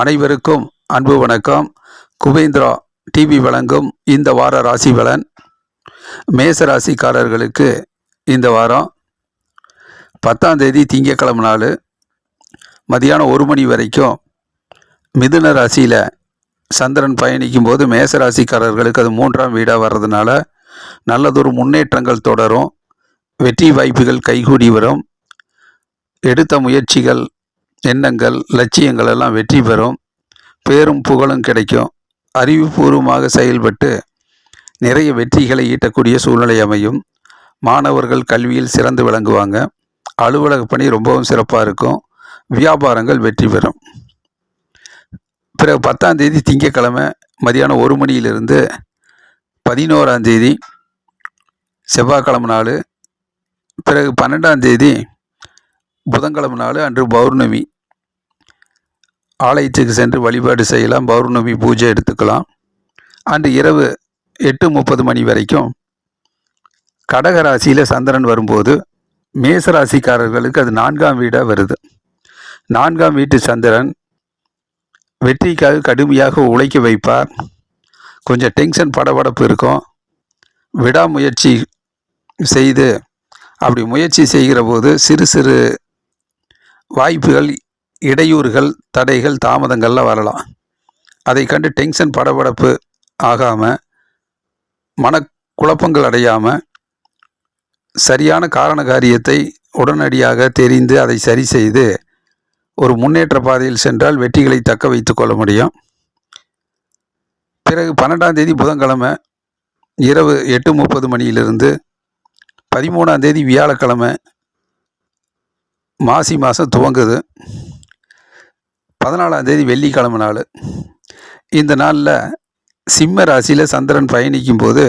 அனைவருக்கும் அன்பு வணக்கம். குபேந்திரா டிவி வழங்கும் இந்த வார ராசி பலன். மேச ராசிக்காரர்களுக்கு இந்த வாரம் 10ஆம் தேதி திங்கட்கிழமை நாள் மதியானம் 1 மணி வரைக்கும் மிதுன ராசியில் சந்திரன் பயணிக்கும் போது மேச ராசிக்காரர்களுக்கு அது 3ஆம் வீடாக வர்றதுனால நல்லதொரு முன்னேற்றங்கள் தொடரும். வெற்றி வாய்ப்புகள் கைகூடி வரும். எடுத்த முயற்சிகள், எண்ணங்கள், லட்சியங்கள் எல்லாம் வெற்றி பெறும். பேரும் புகழும் கிடைக்கும். அறிவுபூர்வமாக செயல்பட்டு நிறைய வெற்றிகளை ஈட்டக்கூடிய சூழ்நிலை அமையும். மாணவர்கள் கல்வியில் சிறந்து விளங்குவாங்க. அலுவலக பணி ரொம்பவும் சிறப்பாக இருக்கும். வியாபாரங்கள் வெற்றி பெறும். பிறகு 10ஆம் தேதி திங்கட்கிழமை மதியானம் 1 மணியிலிருந்து 11ஆம் தேதி செவ்வாய்க்கிழமை நாள், பிறகு 12ஆம் தேதி புதன்கிழமை நாள் அன்று பௌர்ணமி. ஆலயத்துக்கு சென்று வழிபாடு செய்யலாம். பௌர்ணமி பூஜை எடுத்துக்கலாம். அன்று இரவு 8:30 மணி வரைக்கும் கடகராசியில் சந்திரன் வரும்போது மேசராசிக்காரர்களுக்கு அது 4ஆம் வீடாக வருது. 4ஆம் வீட்டு சந்திரன் வெற்றிக்காக கடுமையாக உழைக்க வைப்பார். கொஞ்சம் டென்ஷன், படபடப்பு இருக்கும். விடாமுயற்சி செய்து அப்படி முயற்சி செய்கிற போது சிறு சிறு வாய்ப்புகள், இடையூறுகள், தடைகள், தாமதங்கள்லாம் வரலாம். அதை கண்டு டென்ஷன், படபடப்பு ஆகாமல், மனக்குழப்பங்கள் அடையாமல், சரியான காரண காரியத்தை உடனடியாக தெரிந்து அதை சரி செய்து ஒரு முன்னேற்ற பாதையில் சென்றால் வெற்றிகளை தக்க வைத்து கொள்ள முடியும். பிறகு 12ஆம் தேதி புதன்கிழமை இரவு 8:30 மணியிலிருந்து 13ஆம் தேதி வியாழக்கிழமை மாசி மாதம் துவங்குது. 14ஆம் தேதி வெள்ளிக்கிழமை நாள். இந்த நாளில் சிம்ம ராசியில் சந்திரன் பயணிக்கும் போது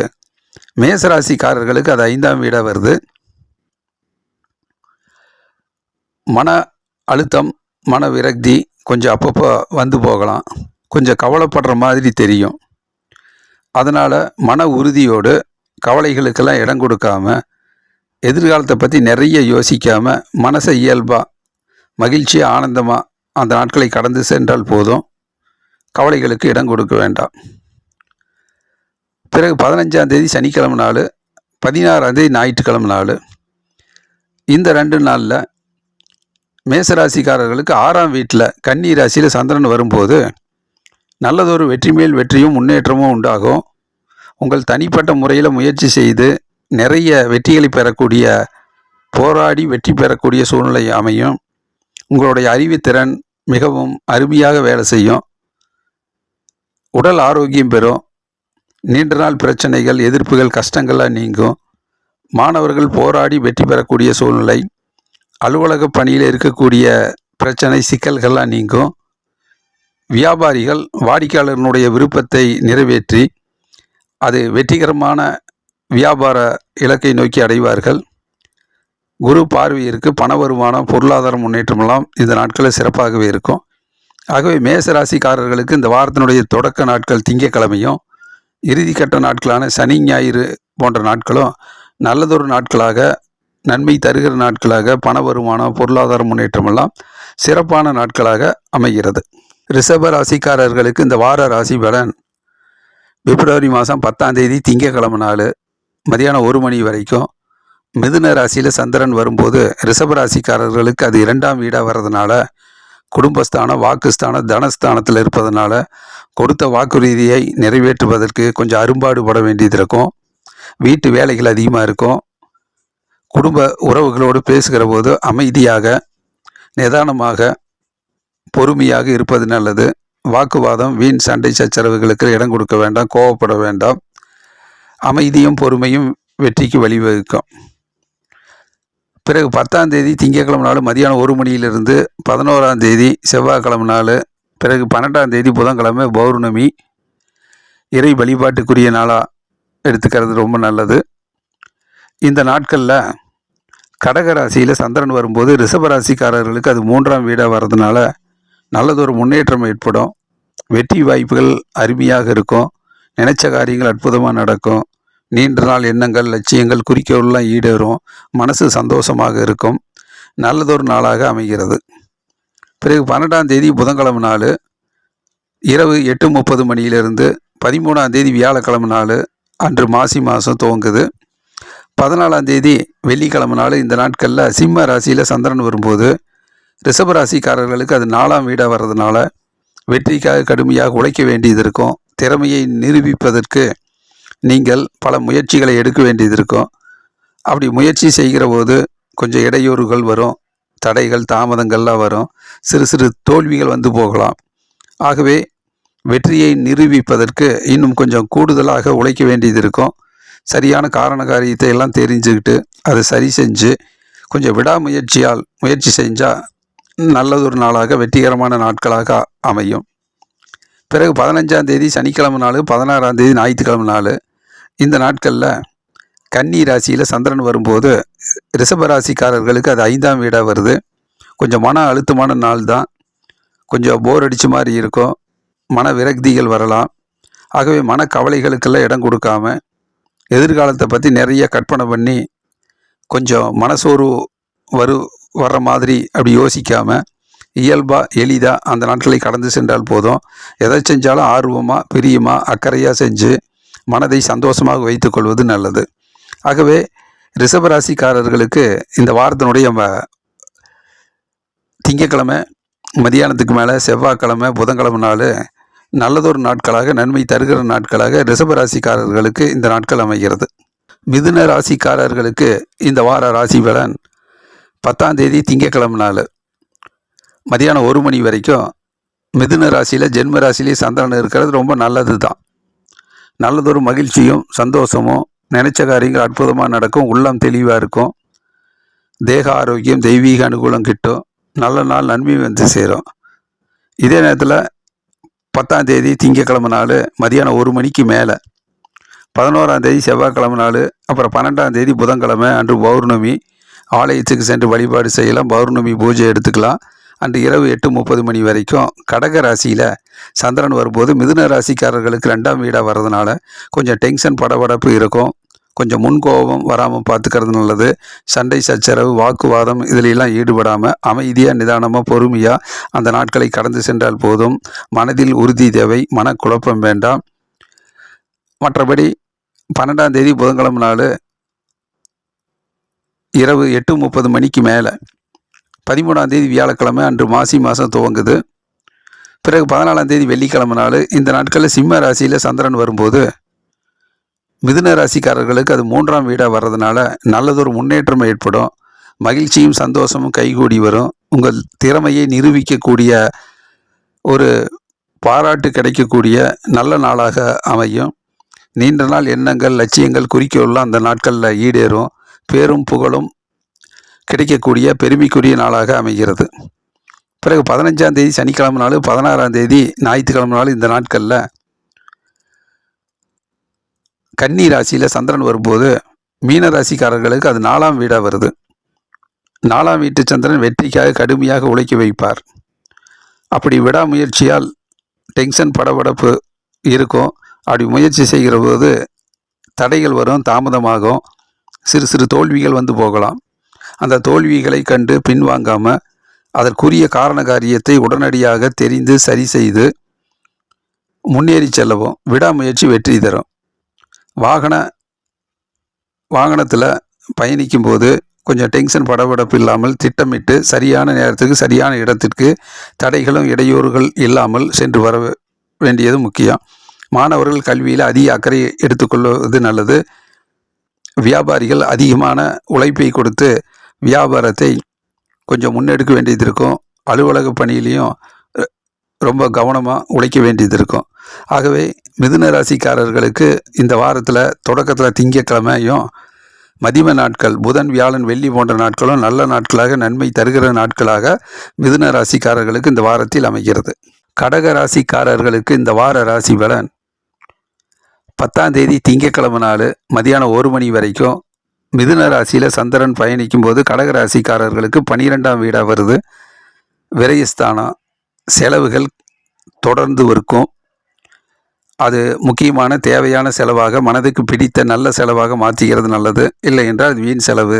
மேசராசிக்காரர்களுக்கு அது 5ஆம் வீடாக வருது. மன அழுத்தம், மன விரக்தி கொஞ்சம் அப்பப்போ வந்து போகலாம். கொஞ்சம் கவலைப்படுற மாதிரி தெரியும். அதனால் மன உறுதியோடு கவலைகளுக்கெல்லாம் இடம் கொடுக்காம, எதிர்காலத்தை பற்றி நிறைய யோசிக்காமல், மனசை இயல்பாக மகிழ்ச்சியாக ஆனந்தமாக அந்த நாட்களை கடந்து சென்றால் போதும். கவலைகளுக்கு இடம் கொடுக்க வேண்டாம். பிறகு 15ஆம் தேதி சனிக்கிழமை நாள், 16ஆம் தேதி ஞாயிற்றுக்கிழமை நாள். இந்த 2 நாளில் மேசராசிக்காரர்களுக்கு 6ஆம் வீட்டில் கன்னி ராசியில் சந்திரன் வரும்போது நல்லதொரு வெற்றி மேல் வெற்றியும் முன்னேற்றமும் உண்டாகும். உங்கள் தனிப்பட்ட முறையில் முயற்சி செய்து நிறைய வெற்றிகளை பெறக்கூடிய, போராடி வெற்றி பெறக்கூடிய சூழ்நிலை அமையும். உங்களுடைய அறிவுத்திறன் மிகவும் அருமையாக வேலை செய்யும். உடல் ஆரோக்கியம் பெறும். நீண்ட நாள் பிரச்சனைகள், எதிர்ப்புகள், கஷ்டங்கள்லாம் நீங்கும். மாணவர்கள் போராடி வெற்றி பெறக்கூடிய சூழ்நிலை. அலுவலக பணியில் இருக்கக்கூடிய பிரச்சனை, சிக்கல்கள்லாம் நீங்கும். வியாபாரிகள் வாடிக்கையாளர்களுடைய விருப்பத்தை நிறைவேற்றி அது வெற்றிகரமான வியாபார இலக்கை நோக்கி அடைவார்கள். குரு பார்வை இருக்கு. பண வருமானம், பொருளாதார முன்னேற்றமெல்லாம் இந்த நாட்களில் சிறப்பாகவே இருக்கும். ஆகவே மேசராசிக்காரர்களுக்கு இந்த வாரத்தினுடைய தொடக்க நாட்கள் திங்கட்கிழமையும், இறுதிக்கட்ட நாட்களான சனி ஞாயிறு போன்ற நாட்களும் நல்லதொரு நாட்களாக, நன்மை தருகிற நாட்களாக, பண வருமானம், பொருளாதார முன்னேற்றமெல்லாம் சிறப்பான நாட்களாக அமைகிறது. ரிஷப ராசிக்காரர்களுக்கு இந்த வார ராசி பலன். பிப்ரவரி மாதம் 10ஆம் தேதி திங்கட்கிழமை நாள் மதியானம் 1 மணி வரைக்கும் மிதுன ராசியில் சந்திரன் வரும்போது ரிஷபராசிக்காரர்களுக்கு அது 2ஆம் வீடாக வர்றதுனால குடும்பஸ்தானம், வாக்குஸ்தானம், தனஸ்தானத்தில் இருப்பதனால கொடுத்த வாக்குறுதியை நிறைவேற்றுவதற்கு கொஞ்சம் அரும்பாடுபட வேண்டியது இருக்கும். வீட்டு வேலைகள் அதிகமாக இருக்கும். குடும்ப உறவுகளோடு பேசுகிற போது அமைதியாக, நிதானமாக, பொறுமையாக இருப்பது நல்லது. வாக்குவாதம், வீண் சண்டை சச்சரவுகளுக்கு இடம் கொடுக்க வேண்டாம். கோவப்பட வேண்டாம். அமைதியும் பொறுமையும் வெற்றிக்கு வழிவகுக்கும். பிறகு 10ஆம் தேதி திங்கட்கிழமை நாள் மதியானம் 1 மணியிலிருந்து 11ஆம் தேதி செவ்வாய்க்கிழமை நாள், பிறகு 12ஆம் தேதி புதன்கிழமை பௌர்ணமி. இறை வழிபாட்டுக்குரிய நாளாக எடுத்துக்கிறது ரொம்ப நல்லது. இந்த நாட்களில் கடகராசியில் சந்திரன் வரும்போது ரிஷபராசிக்காரர்களுக்கு அது 3ஆம் வீடாக வர்றதுனால நல்லதொரு முன்னேற்றம் ஏற்படும். வெற்றி வாய்ப்புகள் அருமையாக இருக்கும். நினைச்ச காரியங்கள் அற்புதமாக நடக்கும். நீண்ட நாள் எண்ணங்கள், லட்சியங்கள், குறிக்கோள்லாம் ஈடேறும். மனசு சந்தோஷமாக இருக்கும். நல்லதொரு நாளாக அமைகிறது. பிறகு 12ஆம் தேதி புதன்கிழமை நாள் இரவு 8:30 மணியிலிருந்து 13ஆம் தேதி வியாழக்கிழமை நாள் அன்று மாசி மாதம் துவங்குது. 14ஆம் தேதி வெள்ளிக்கிழமை நாள் இந்த நாட்களில் சிம்ம ராசியில் சந்திரன் வரும்போது ரிஷப ராசிக்காரர்களுக்கு அது 4ஆம் வீடாக வர்றதுனால வெற்றிக்காக கடுமையாக உழைக்க வேண்டியது இருக்கும். திறமையை நிரூபிப்பதற்கு நீங்கள் பல முயற்சிகளை எடுக்க வேண்டியது இருக்கும். அப்படி முயற்சி செய்கிற போது கொஞ்சம் இடையூறுகள் வரும், தடைகள் தாமதங்கள்லாம் வரும், சிறு சிறு தோல்விகள் வந்து போகலாம். ஆகவே வெற்றியை நிரூபிப்பதற்கு இன்னும் கொஞ்சம் கூடுதலாக உழைக்க வேண்டியது இருக்கும். சரியான காரண காரியத்தை எல்லாம் தெரிஞ்சுக்கிட்டு அதை சரி செஞ்சு கொஞ்சம் விடாமுயற்சியால் முயற்சி செஞ்சால் நல்லதொரு நாளாக வெற்றிகரமான நாட்களாக அமையும். பிறகு 15ஆம் தேதி சனிக்கிழமை நாள், 16ஆம் தேதி ஞாயிற்றுக்கிழமை நாள் இந்த நாட்களில் கன்னி ராசியில் சந்திரன் வரும்போது ரிஷப ராசிக்காரர்களுக்கு அது 5ஆம் வீடாக வருது. கொஞ்சம் மன அழுத்தமான நாள் தான். கொஞ்சம் போர் அடித்த மாதிரி இருக்கும், மன விரக்திகள் வரலாம். ஆகவே மனக்கவலைகளுக்கெல்லாம் இடம் கொடுக்காம எதிர்காலத்தை பற்றி நிறைய கற்பனை பண்ணி கொஞ்சம் மனசோர்வு வர்ற மாதிரி அப்படி யோசிக்காமல் இயல்பாக எளிதாக அந்த நாட்களை கடந்து சென்றால் போதும். எதை செஞ்சாலும் ஆர்வமாக பிரியமாக அக்கறையாக செஞ்சு மனதை சந்தோஷமாக வைத்துக்கொள்வது நல்லது. ஆகவே ரிஷபராசிக்காரர்களுக்கு இந்த வாரத்தினுடைய திங்கக்கிழமை மதியானத்துக்கு மேலே, செவ்வாய்க்கிழமை, புதன்கிழமை நாள் நல்லதொரு நாட்களாக, நன்மை தருகிற நாட்களாக ரிஷபராசிக்காரர்களுக்கு இந்த நாட்கள் அமைகிறது. மிதுன ராசிக்காரர்களுக்கு இந்த வார ராசி பலன் 10ஆம் தேதி திங்கக்கிழமை நாள் மதியானம் 1 மணி வரைக்கும் மிதுன ராசியில் ஜென்ம ராசியிலே சந்திரன் இருக்கிறது ரொம்ப நல்லது தான். நல்லதொரு மகிழ்ச்சியும் சந்தோஷமும், நினைச்ச காரியங்கள் அற்புதமாக நடக்கும், உள்ளம் தெளிவாக இருக்கும், தேக ஆரோக்கியம் தெய்வீக அனுகூலம் கிட்டும், நல்ல நாள் நன்மை வந்து சேரும். இதே நேரத்தில் 10ஆம் தேதி திங்கக்கிழமை நாள் மதியானம் 1 மணிக்கு மேலே, 11ஆம் தேதி செவ்வாய்க்கிழமை நாள், அப்புறம் 12ஆம் தேதி புதன்கிழமை அன்று பௌர்ணமி. ஆலயத்துக்கு சென்று வழிபாடு செய்யலாம், பௌர்ணமி பூஜை எடுத்துக்கலாம். அன்று இரவு 8:30 மணி வரைக்கும் கடக ராசியில் சந்திரன் வரும்போது மிதுன ராசிக்காரர்களுக்கு 2ஆம் வீடாக வர்றதுனால கொஞ்சம் டென்ஷன் படபடப்பு இருக்கும். கொஞ்சம் முன்கோபம் வராமல் பார்த்துக்கிறது நல்லது. சண்டை சச்சரவு வாக்குவாதம் இதிலெல்லாம் ஈடுபடாமல் அமைதியாக நிதானமாக பொறுமையாக அந்த நாட்களை கடந்து சென்றால் போதும். மனதில் உறுதி தேவை, மனக்குழப்பம் வேண்டாம். மற்றபடி 12ஆம் தேதி புதன்கிழமை நாள் இரவு 8:30 மணிக்கு மேலே, 13ஆம் தேதி வியாழக்கிழமை அன்று மாசி மாதம் துவங்குது. பிறகு 14ஆம் தேதி வெள்ளிக்கிழமை நாள் இந்த நாட்களில் சிம்ம ராசியில் சந்திரன் வரும்போது மிதுன ராசிக்காரர்களுக்கு அது 3ஆம் வீடாக வர்றதுனால நல்லதொரு முன்னேற்றம் ஏற்படும், மகிழ்ச்சியும் சந்தோஷமும் கைகூடி வரும். உங்கள் திறமையை நிரூபிக்கக்கூடிய ஒரு பாராட்டு கிடைக்கக்கூடிய நல்ல நாளாக அமையும். நீண்ட நாள் எண்ணங்கள், லட்சியங்கள், குறிக்கோள்லாம் அந்த நாட்களில் ஈடேறும். பேரும் புகழும் கிடைக்கக்கூடிய பெருமைக்குரிய நாளாக அமைகிறது. பிறகு 15ஆம் தேதி சனிக்கிழமை நாள், 16ஆம் தேதி ஞாயிற்றுக்கிழமை நாள் இந்த நாட்களில் கன்னி ராசியில் சந்திரன் வரும்போது மீன ராசிக்காரர்களுக்கு அது 4ஆம் வீடாக வருது. 4ஆம் வீட்டு சந்திரன் வெற்றிக்காக கடுமையாக உழைக்க வைப்பார். அப்படி விடாமுயற்சியால் டென்ஷன் படபடப்பு இருக்கும். அப்படி முயற்சி செய்கிற போது தடைகள் வரும், தாமதமாகும், சிறு சிறு தோல்விகள் வந்து போகலாம். அந்த தோல்விகளை கண்டு பின்வாங்காமல் அதற்குரிய காரண காரியத்தை உடனடியாக தெரிந்து சரி செய்து முன்னேறி செல்லவும். விடாமுயற்சி வெற்றி தரும். வாகனத்தில் பயணிக்கும்போது கொஞ்சம் டென்ஷன் படபடப்பு இல்லாமல் திட்டமிட்டு சரியான நேரத்துக்கு சரியான இடத்திற்கு தடைகளும் இடையூறுகள் இல்லாமல் சென்று வர வேண்டியது முக்கியம். மாணவர்கள் கல்வியில் அதிக அக்கறை எடுத்துக்கொள்வது நல்லது. வியாபாரிகள் அதிகமான உழைப்பை கொடுத்து வியாபாரத்தை கொஞ்சம் முன்னெடுக்க வேண்டியது இருக்கும். அலுவலக பணியிலையும் ரொம்ப கவனமாக உழைக்க வேண்டியது இருக்கும். ஆகவே மிதுன ராசிக்காரர்களுக்கு இந்த வாரத்தில் தொடக்கத்தில் திங்கக்கிழமையும் மதிம நாட்கள் புதன், வியாழன், வெள்ளி போன்ற நாட்களும் நல்ல நாட்களாக, நன்மை தருகிற நாட்களாக மிதுன ராசிக்காரர்களுக்கு இந்த வாரத்தில் அமைகிறது. கடக ராசிக்காரர்களுக்கு இந்த வார ராசி பலன் 10ஆம் தேதி திங்கக்கிழமை நாள் மதியானம் 1 மணி வரைக்கும் மிதுன ராசியில் சந்திரன் பயணிக்கும் போது கடகராசிக்காரர்களுக்கு 12ஆம் வீடாக வருது. விரயஸ்தானம், செலவுகள் தொடர்ந்து இருக்கும். அது முக்கியமான தேவையான செலவாக, மனதுக்கு பிடித்த நல்ல செலவாக மாற்றிக்கிறது நல்லது. இல்லை என்றால் வீண் செலவு,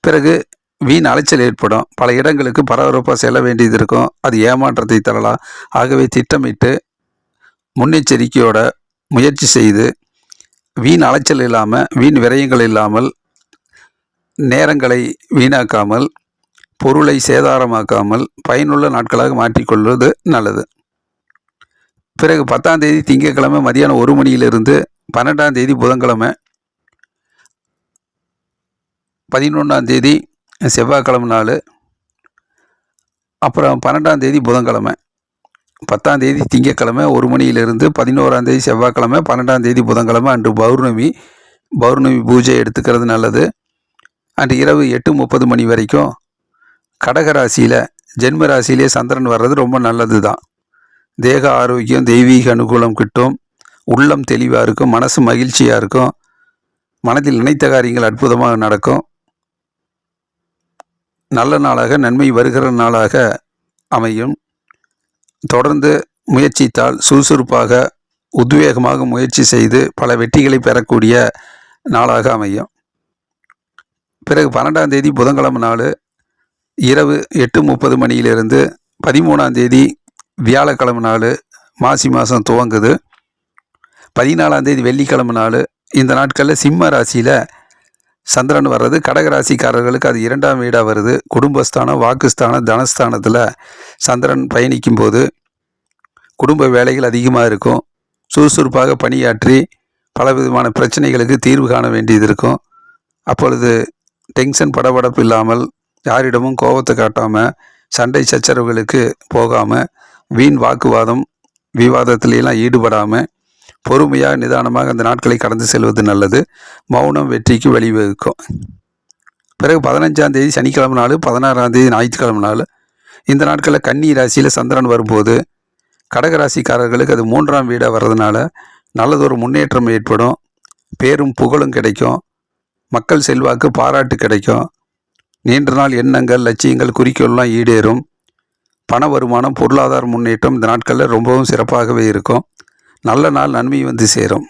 பிறகு வீண் அலைச்சல் ஏற்படும். பல இடங்களுக்கு பரபரப்பாக செல்ல வேண்டியது இருக்கும், அது ஏமாற்றத்தை தரலாம். ஆகவே திட்டமிட்டு முன்னெச்சரிக்கையோட முயற்சி செய்து வீண் அலைச்சல் இல்லாமல், வீண் விரயங்கள் இல்லாமல், நேரங்களை வீணாக்காமல், பொருளை சேதாரமாக்காமல் பயனுள்ள நாட்களாக மாற்றிக்கொள்வது நல்லது. பிறகு 10ஆம் தேதி திங்கட்கிழமை மதியானம் 1 மணியிலிருந்து 12ஆம் தேதி புதன்கிழமை, 11ஆம் தேதி செவ்வாய்க்கிழமை நாள், அப்புறம் 12ஆம் தேதி புதன்கிழமை, 10ஆம் தேதி திங்கட்கிழமை 1 மணியிலிருந்து 11ஆம் தேதி செவ்வாய்க்கிழமை, 12ஆம் தேதி புதன்கிழமை அன்று பௌர்ணமி பூஜை எடுத்துக்கிறது நல்லது. அன்று இரவு 8:30 மணி வரைக்கும் கடகராசியில் ஜென்ம ராசியிலே சந்திரன் வர்றது ரொம்ப நல்லது தான். தேக ஆரோக்கியம், தெய்வீக அனுகூலம் கிட்டும், உள்ளம் தெளிவாக இருக்கும், மனசு மகிழ்ச்சியாக இருக்கும், மனதில் நினைத்த காரியங்கள் அற்புதமாக நடக்கும். நல்ல நாளாக, நன்மை வருகிற நாளாக அமையும். தொடர்ந்து முயற்சித்தால் சுறுசுறுப்பாக, உத்வேகமாக முயற்சி செய்து பல வெற்றிகளை பெறக்கூடிய நாளாக அமையும். பிறகு 12ஆம் தேதி புதன்கிழமை நாள் இரவு 8:30 மணியிலிருந்து 13ஆம் தேதி வியாழக்கிழமை நாள், மாசி மாதம் துவங்குது. 14ஆம் தேதி வெள்ளிக்கிழமை நாள். இந்த நாட்களில் சிம்ம ராசியில் சந்திரன் வர்றது கடகராசிக்காரர்களுக்கு அது 2ஆம் வீடாக வருது. குடும்பஸ்தானம், வாக்குஸ்தானம், தனஸ்தானத்தில் சந்திரன் பயணிக்கும் போது குடும்ப வேலைகள் அதிகமாக இருக்கும். சுறுசுறுப்பாக பணியாற்றி பலவிதமான பிரச்சனைகளுக்கு தீர்வு காண வேண்டியது இருக்கும். அப்பொழுது டென்ஷன், படபடப்பு இல்லாமல், யாரிடமும் கோபத்தை காட்டாமல், சண்டை சச்சரவுகளுக்கு போகாமல், வீண் வாக்குவாதம் விவாதத்திலெல்லாம் ஈடுபடாமல் பொறுமையாக நிதானமாக அந்த நாட்களை கடந்து செல்வது நல்லது. மௌனம் வெற்றிக்கு வழிவகுக்கும். பிறகு 15ஆம் தேதி சனிக்கிழமை நாள், 16ஆம் தேதி ஞாயிற்றுக்கிழமை நாள். இந்த நாட்களில் கன்னி ராசியில் சந்திரன் வரும்போது கடகராசிக்காரர்களுக்கு அது 3ஆம் வீடாக வர்றதுனால நல்லதொரு முன்னேற்றம் ஏற்படும். பேரும் புகழும் கிடைக்கும். மக்கள் செல்வாக்கு, பாராட்டு கிடைக்கும். நீண்ட நாள் எண்ணங்கள், லட்சியங்கள், குறிக்கோள்லாம் ஈடேறும். பண வருமானம், பொருளாதார முன்னேற்றம் இந்த நாட்களில் ரொம்பவும் சிறப்பாகவே இருக்கும். நல்ல நாள், நன்மை வந்து சேரும்.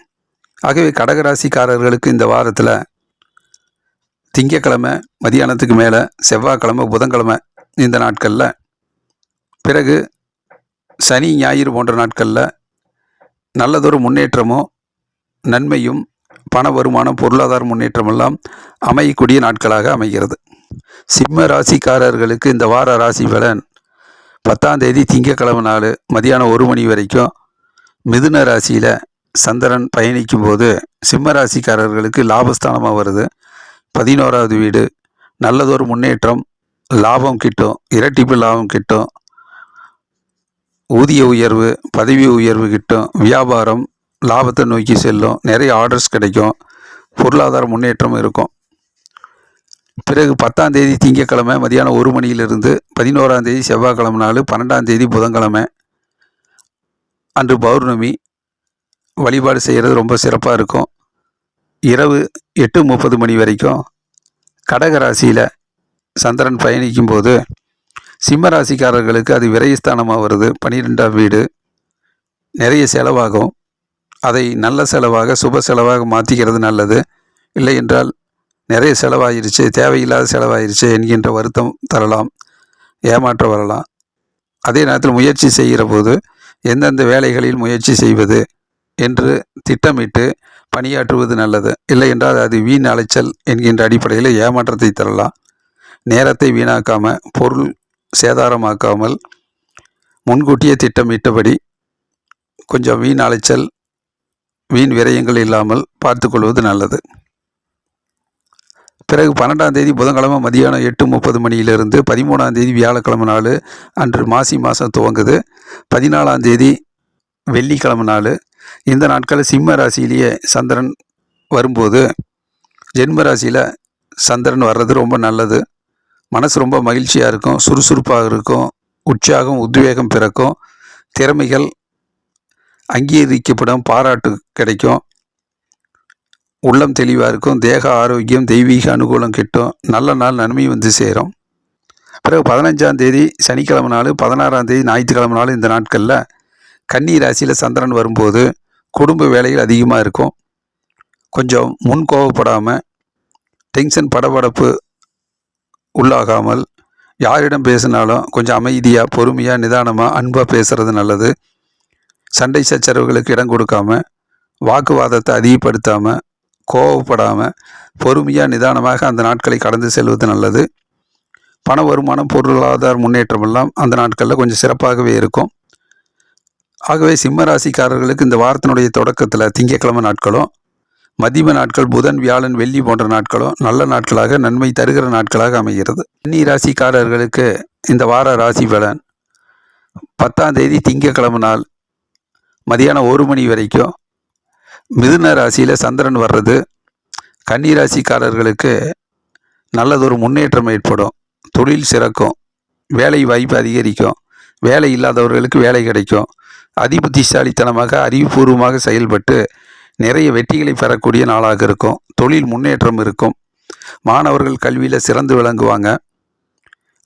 ஆகவே கடகராசிக்காரர்களுக்கு இந்த வாரத்தில் திங்கக்கிழமை மதியானத்துக்கு மேலே, செவ்வாய்க்கிழமை, புதன்கிழமை இந்த நாட்களில், பிறகு சனி ஞாயிறு போன்ற நாட்களில் நல்லதொரு முன்னேற்றமும் நன்மையும், பண வருமானம், பொருளாதார முன்னேற்றமெல்லாம் அமையக்கூடிய நாட்களாக அமைகிறது. சிம்ம ராசிக்காரர்களுக்கு இந்த வார ராசி பலன் 10ஆம் தேதி திங்கக்கிழமை நாள் மதியானம் 1 மணி வரைக்கும் மிதுன ராசியில் சந்திரன் பயணிக்கும் போது சிம்ம ராசிக்காரர்களுக்கு லாபஸ்தானமாக வருது. 11ஆவது வீடு. நல்லதொரு முன்னேற்றம், லாபம் கிட்டும், இரட்டிப்பு லாபம் கிட்டும், ஊதிய உயர்வு, பதவி உயர்வு கிட்டும், வியாபாரம் லாபத்தை நோக்கி செல்லும், நிறைய ஆர்டர்ஸ் கிடைக்கும், பொருளாதார முன்னேற்றம் இருக்கும். பிறகு 10ஆம் தேதி திங்கக்கிழமை மதியானம் 1 மணியிலிருந்து 11ஆம் தேதி செவ்வாய்க்கிழமை நாள், 12ஆம் தேதி புதன்கிழமை அன்று பௌர்ணமி வழிபாடு செய்கிறது ரொம்ப சிறப்பாக இருக்கும். இரவு 8:30 மணி வரைக்கும் கடகராசியில் சந்திரன் பயணிக்கும் போது சிம்ம ராசிக்காரர்களுக்கு அது விரயஸ்தானமாக வருது. 12ஆம் வீடு. நிறைய செலவாகும். அதை நல்ல செலவாக, சுப செலவாக மாற்றிக்கிறது நல்லது. இல்லை என்றால் நிறைய செலவாயிருச்சு, தேவையில்லாத செலவாயிருச்சு என்கின்ற வருத்தம் தரலாம், ஏமாற்றம் வரலாம். அதே நேரத்தில் முயற்சி செய்கிற போது எந்தெந்த வேலைகளில் முயற்சி செய்வது என்று திட்டமிட்டு பணியாற்றுவது நல்லது. இல்லை என்றால் அது வீண் அலைச்சல் என்கின்ற அடிப்படையில் ஏமாற்றத்தை தரலாம். நேரத்தை வீணாக்காமல், பொருள் சேதாரமாக்காமல், முன்கூட்டியே திட்டமிட்டபடி கொஞ்சம் வீண் அலைச்சல், வீண் விரயங்கள் இல்லாமல் பார்த்து கொள்வது நல்லது. பிறகு 12ஆம் தேதி புதன்கிழமை மதியானம் 8:30 மணியிலிருந்து 13ஆம் தேதி வியாழக்கிழமை நாள் அன்று மாசி மாதம் துவங்குது. 14ஆம் தேதி வெள்ளிக்கிழமை நாள். இந்த நாட்களில் சிம்ம ராசியிலேயே சந்திரன் வரும்போது ஜென்ம ராசியில் சந்திரன் வர்றது ரொம்ப நல்லது. மனசு ரொம்ப மகிழ்ச்சியாக இருக்கும், சுறுசுறுப்பாக இருக்கும், உற்சாகம், உத்வேகம் பிறக்கும், திறமைகள் அங்கீகரிக்கப்படும், பாராட்டு கிடைக்கும், உள்ளம் தெளிவாக இருக்கும், தேக ஆரோக்கியம், தெய்வீக அனுகூலம் கிட்டும், நல்ல நாள், நன்மை வந்து சேரும். பிறகு 15ஆம் தேதி சனிக்கிழமை நாள், 16ஆம் தேதி ஞாயிற்றுக்கிழமை நாள் இந்த நாட்களில் கன்னி ராசியில் சந்திரன் வரும்போது குடும்ப வேலைகள் அதிகமாக இருக்கும். கொஞ்சம் முன் கோவப்படாமல், டென்ஷன், படபடப்பு உள்ளாகாமல், யாரிடம் பேசினாலும் கொஞ்சம் அமைதியாக, பொறுமையாக, நிதானமாக, அன்பாக பேசுகிறது நல்லது. சண்டை சச்சரவுகளுக்கு இடம் கொடுக்காம, வாக்குவாதத்தை அதிகப்படுத்தாமல், கோவப்படாமல், பொறுமையாக நிதானமாக அந்த நாட்களை கடந்து செல்வது நல்லது. பண வருமானம், பொருளாதார முன்னேற்றம் எல்லாம் அந்த நாட்களில் கொஞ்சம் சிறப்பாகவே இருக்கும். ஆகவே சிம்ம ராசிக்காரர்களுக்கு இந்த வாரத்தினுடைய தொடக்கத்தில் திங்கட்கிழமை நாட்களும், மதிய நாட்கள் புதன், வியாழன், வெள்ளி போன்ற நாட்களும் நல்ல நாட்களாக, நன்மை தருகிற நாட்களாக அமைகிறது. கன்னி ராசிக்காரர்களுக்கு இந்த வார ராசி பலன் 10ஆம் தேதி திங்கட்கிழமை நாள் மதியானம் 1 மணி வரைக்கும் மிதுன ராசியில் சந்திரன் வர்றது கன்னி ராசிக்காரர்களுக்கு நல்லதொரு முன்னேற்றம் ஏற்படும். தொழில் சிறக்கும், வேலை வாய்ப்பு அதிகரிக்கும், வேலை இல்லாதவர்களுக்கு வேலை கிடைக்கும். அதிபுத்திசாலித்தனமாக, அறிவுபூர்வமாக செயல்பட்டு நிறைய வெற்றிகளை பெறக்கூடிய நாளாக இருக்கும். தொழில் முன்னேற்றம் இருக்கும். மாணவர்கள் கல்வியில் சிறந்து விளங்குவாங்க.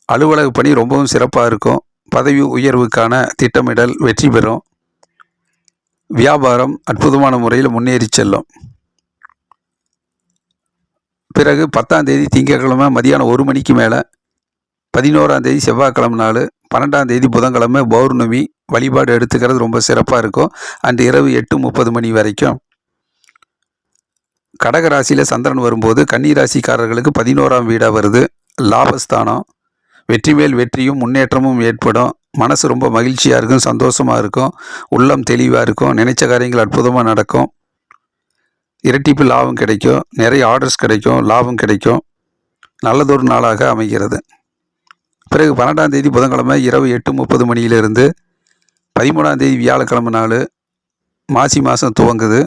அலுவலக பணி ரொம்பவும் சிறப்பாக இருக்கும். பதவி உயர்வுக்கான திட்டமிடல் வெற்றி பெறும். வியாபாரம் அற்புதமான முறையில் முன்னேறி செல்லும். பிறகு 10ஆம் தேதி திங்கட்கிழமை மதியானம் 1 மணிக்கு மேலே, 11ஆம் தேதி செவ்வாய்க்கிழமை நாள், 12ஆம் தேதி புதன்கிழமை பௌர்ணமி வழிபாடு எடுத்துக்கிறது ரொம்ப சிறப்பாக இருக்கும். அன்று இரவு 8:30 மணி வரைக்கும் கடகராசியில் சந்திரன் வரும்போது கன்னிராசிக்காரர்களுக்கு 11ஆம் வீடாக வருது. லாபஸ்தானம். வெற்றி மேல் வெற்றியும் முன்னேற்றமும் ஏற்படும். மனசு ரொம்ப மகிழ்ச்சியாக இருக்கும், சந்தோஷமாக இருக்கும், உள்ளம் தெளிவாக இருக்கும், நினைச்ச காரியங்கள் அற்புதமாக நடக்கும். இரட்டிப்பு லாபம் கிடைக்கும், நிறைய ஆர்டர்ஸ் கிடைக்கும், லாபம் கிடைக்கும். நல்லதொரு நாளாக அமைகிறது. பிறகு 12ஆம் தேதி புதன்கிழமை இரவு 8:30 மணியிலிருந்து 13ஆம் தேதி வியாழக்கிழமை நாள், மாசி மாதம் துவங்குது.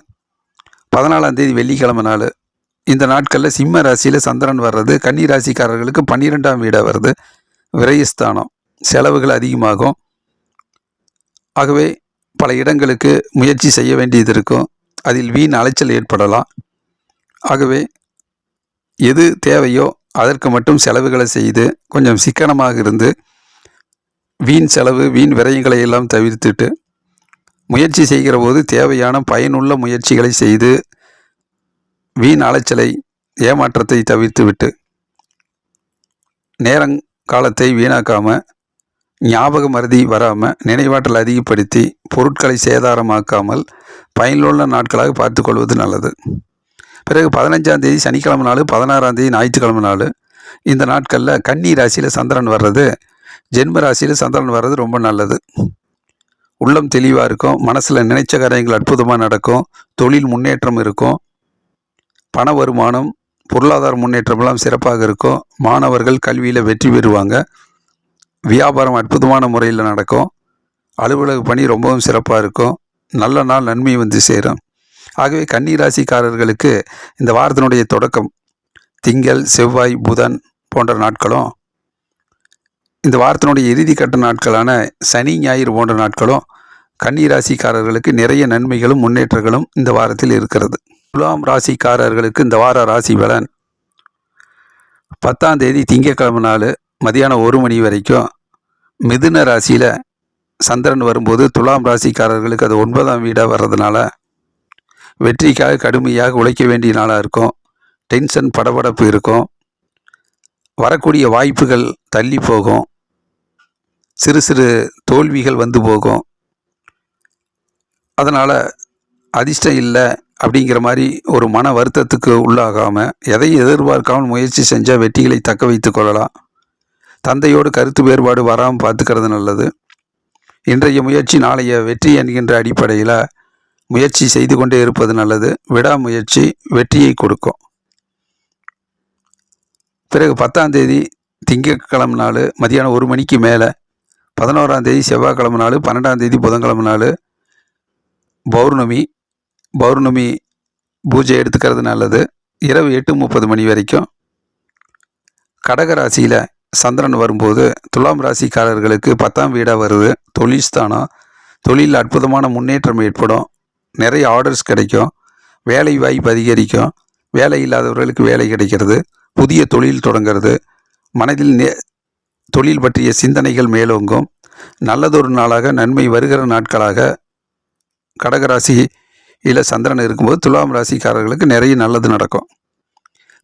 14ஆம் தேதி வெள்ளிக்கிழமை நாள். இந்த நாட்களில் சிம்ம ராசியில் சந்திரன் வர்றது கன்னி ராசிக்காரர்களுக்கு 12ஆம் வீடாக வருது. விரயஸ்தானம். செலவுகள் அதிகமாகும். ஆகவே பல இடங்களுக்கு முயற்சி செய்ய வேண்டியது இருக்கும். அதில் வீண் அலைச்சல் ஏற்படலாம். ஆகவே எது தேவையோ அதற்கு மட்டும் செலவுகளை செய்து கொஞ்சம் சிக்கனமாக இருந்து வீண் செலவு, வீண் விரயங்களை எல்லாம் தவிர்த்துட்டு முயற்சி செய்கிற போது தேவையான பயனுள்ள முயற்சிகளை செய்து வீண் அலைச்சலை, ஏமாற்றத்தை தவிர்த்து விட்டு நேரங்காலத்தை வீணாக்காமல், ஞாபக மறதி வராமல், நினைவாற்றல் அதிகப்படுத்தி பொருட்களை சேதாரமாக்காமல் பயனுள்ள நாட்களாக பார்த்து கொள்வது நல்லது. பிறகு 15ஆம் தேதி சனிக்கிழமை நாள், 16ஆம் தேதி ஞாயிற்றுக்கிழமை நாள். இந்த நாட்களில் கன்னி ராசியில் சந்திரன் வர்றது, ஜென்ம ராசியில் சந்திரன் வர்றது ரொம்ப நல்லது. உள்ளம் தெளிவாக இருக்கும். மனசில் நினைச்ச காரியங்கள் அற்புதமாக நடக்கும். தொழில் முன்னேற்றம் இருக்கும். பண வருமானம், பொருளாதார முன்னேற்றமெல்லாம் சிறப்பாக இருக்கும். மாணவர்கள் கல்வியில் வெற்றி பெறுவாங்க. வியாபாரம் அற்புதமான முறையில் நடக்கும். அலுவலக பணி ரொம்பவும் சிறப்பாக இருக்கும். நல்ல நாள், நன்மை வந்து சேரும். ஆகவே கன்னி ராசிக்காரர்களுக்கு இந்த வாரத்தினுடைய தொடக்கம் திங்கள், செவ்வாய், புதன் போன்ற நாட்களும், இந்த வாரத்தினுடைய இறுதி கட்ட நாட்களான சனி, ஞாயிறு போன்ற நாட்களும் கன்னி ராசிக்காரர்களுக்கு நிறைய நன்மைகளும் முன்னேற்றங்களும் இந்த வாரத்தில் இருக்கிறது. துலாம் ராசிக்காரர்களுக்கு இந்த வார ராசி பலன் 10ஆம் தேதி திங்கட்கிழமை நாள் மதியானம் 1 மணி வரைக்கும் மிதுன ராசியில் சந்திரன் வரும்போது துலாம் ராசிக்காரர்களுக்கு அது 9ஆம் வீடாக வர்றதுனால வெற்றிக்காக கடுமையாக உழைக்க வேண்டிய நாளாக இருக்கும். டென்ஷன், படபடப்பு இருக்கும். வரக்கூடிய வாய்ப்புகள் தள்ளி போகும். சிறு சிறு தோல்விகள் வந்து போகும். அதனால் அதிர்ஷ்டம் இல்லை அப்படிங்கிற மாதிரி ஒரு மன வருத்தத்துக்கு உள்ளாகாமல், எதையும் எதிர்பார்க்காமல் முயற்சி செஞ்சால் வெற்றிகளை தக்க வைத்து கொள்ளலாம். தந்தையோடு கருத்து வேறுபாடு வராமல் பார்த்துக்கிறது நல்லது. இன்றைய முயற்சி நாளைய வெற்றி என்கின்ற அடிப்படையில் முயற்சி செய்து கொண்டே இருப்பது நல்லது. விடாமுயற்சி வெற்றியை கொடுக்கும். பிறகு 10ஆம் தேதி திங்கட்கிழமை நாள் மதியானம் 1 மணிக்கு மேலே, 11ஆம் தேதி செவ்வாய்க்கிழமை நாள், 12ஆம் தேதி புதன்கிழமை நாள் பௌர்ணமி பூஜை எடுத்துக்கிறது நல்லது. இரவு 8:30 மணி வரைக்கும் கடகராசியில் சந்திரன் வரும்போது துலாம் ராசிக்காரர்களுக்கு 10ஆம் வீடாக வருது. தொழில் ஸ்தானம். தொழிலில் அற்புதமான முன்னேற்றம் ஏற்படும். நிறைய ஆர்டர்ஸ் கிடைக்கும். வேலை வாய்ப்பு அதிகரிக்கும். வேலை இல்லாதவர்களுக்கு வேலை கிடைக்கிறது. புதிய தொழில் தொடங்கிறது. மனதில் தொழில் பற்றிய சிந்தனைகள் மேலோங்கும். நல்லதொரு நாளாக, நன்மை வருகிற நாட்களாக கடகராசியில் சந்திரன் இருக்கும்போது துலாம் ராசிக்காரர்களுக்கு நிறைய நல்லது நடக்கும்.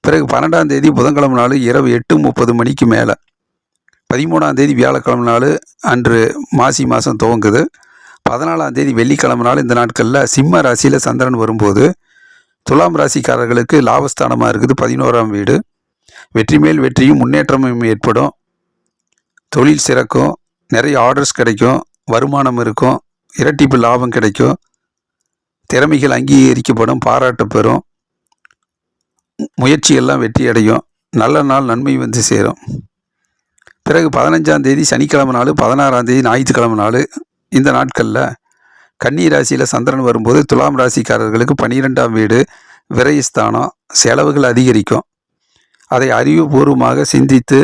பிறகு 12ஆம் தேதி புதன்கிழமை நாள் இரவு 8:30 மணிக்கு மேலே, 13ஆம் தேதி வியாழக்கிழமை நாள் அன்று மாசி மாதம் துவங்குது. 14ஆம் தேதி வெள்ளிக்கிழமை நாள் இந்த நாட்களில் சிம்ம ராசியில் சந்திரன் வரும்போது துலாம் ராசிக்காரர்களுக்கு லாபஸ்தானமாக இருக்குது 11ஆம் வீடு. வெற்றி மேல் வெற்றியும் முன்னேற்றமும் ஏற்படும். தொழில் சிறக்கும், நிறைய ஆர்டர்ஸ் கிடைக்கும், வருமானம் இருக்கும், இரட்டிப்பு லாபம் கிடைக்கும், திறமைகள் அங்கீகரிக்கப்படும், பாராட்டு பெறும், முயற்சியெல்லாம் வெற்றி அடையும், நல்ல நாள் நன்மை வந்து சேரும். பிறகு 15ஆம் தேதி சனிக்கிழமை நாள், 16ஆம் தேதி ஞாயிற்றுக்கிழமை நாள் இந்த நாட்களில் கன்னி ராசியில் சந்திரன் வரும்போது துலாம் ராசிக்காரர்களுக்கு 12ஆம் வீடு விரயஸ்தானம், செலவுகள் அதிகரிக்கும். அதை அறிவுபூர்வமாக சிந்தித்து